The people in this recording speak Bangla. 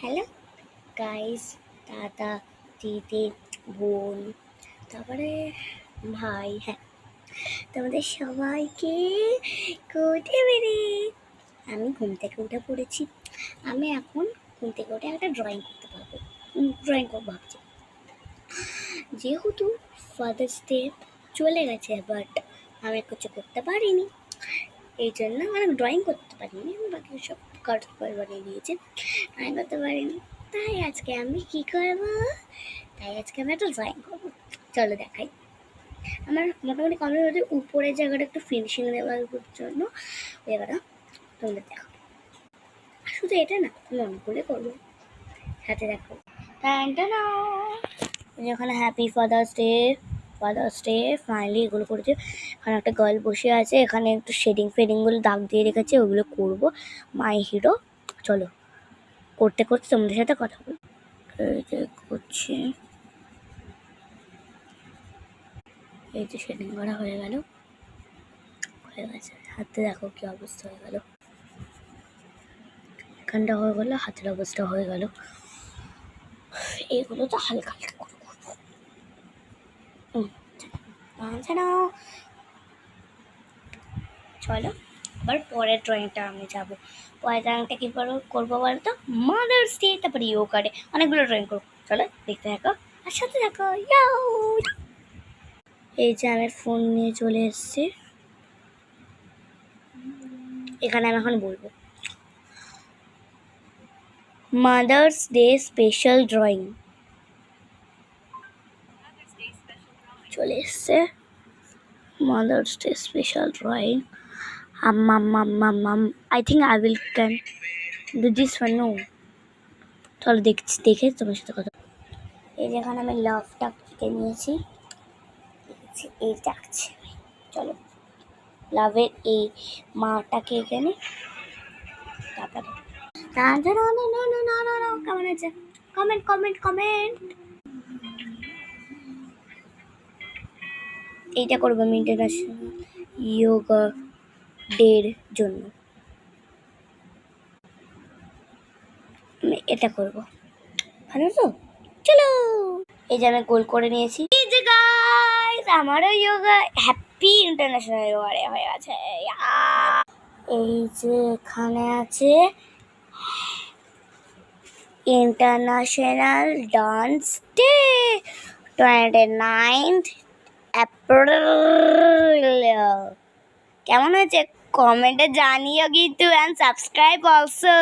হ্যালো গাইস, দাদা, দিদি, বোন, তারপরে ভাই। হ্যাঁ, তোমাদের সবাইকে গুড ইভিনিং। আমি ঘুম থেকে উঠে পড়েছি। আমি এখন ঘুম থেকে উঠে একটা ড্রয়িং করতে পারবো। ড্রয়িং করবো ভাবছি, যেহেতু ফাদার্স ডে চলে গেছে, বাট আমি কিছু করতে পারিনি। এই জন্য মানে ড্রয়িং করতে পারিনি, বাকি সব কার্ড বানিয়ে দিয়েছে, ড্রয়িং করতে পারিনি। তাই আজকে আমি কি করবো, আজকে আমি একটা ড্রয়িং করবো। চলো দেখাই। আমার মোটামুটি কমপ্লিট হচ্ছে, উপরের জায়গাটা একটু ফিনিশিং দেওয়ার জন্য ওই জায়গাটা তোমাদের দেখো। শুধু এটা না, মনে করে করবো, সাথে দেখো। এখানে হ্যাপি ফাদার্স ডে ফাইনালি এগুলো করেছে। এখানে একটা গার্ল বসে আছে, এখানে একটু ফেডিংগুলো দাগ দিয়ে রেখেছে, ওগুলো করবো। মাই হিরো। চলো করতে করতে তোমাদের সাথে কথা বলি। এই যে করছি, এই যে শেডিং করা হয়ে গেছে। হাতে দেখো কি অবস্থা হয়ে গেল, এখানটা হয়ে গেল, হাতের অবস্থা হয়ে গেল। এগুলো তো হালকা হালকা করে করবো। চলো আবার পরের ড্রয়িংটা আমি যাবো। পরের ড্রয়িংটা কী করবো বলতো, মাদার্স ডে, তারপরে ইয়োগা ডে, অনেকগুলো ড্রয়িং করবো। চলো দেখতে থাকো আর সাথে থাকো। এই যে আমি ফোন নিয়ে চলে এসেছি, এখানে আমি এখন বলবো মাদার্স ডে স্পেশাল ড্রয়িং। চলে এসছে mother's day special drawing. I think I will can do this one. No, চলো দেখে তোমার সাথে কথা। এই যেখানে আমি লাভটা কেটে নিয়েছি, এই ডাকছে। চলো লাভের এই মাটাকে এখানে, তারপরে কেমন আছে কমেন্ট। এইটা করবো আমি ইন্টারন্যাশনাল ইয়োগা ডের জন্য, আমি এটা করবো। ভালো তো, চলো। এই যে আমি গোল করে নিয়েছি। এই যে গাইস, আমারও yoga happy international yoga day হয়ে গেছে। এই যে এখানে আছে international dance day 29th April. কেমন হয়েছে কমেন্টে জানিও কিন্তু, অ্যান্ড সাবস্ক্রাইব অলসো।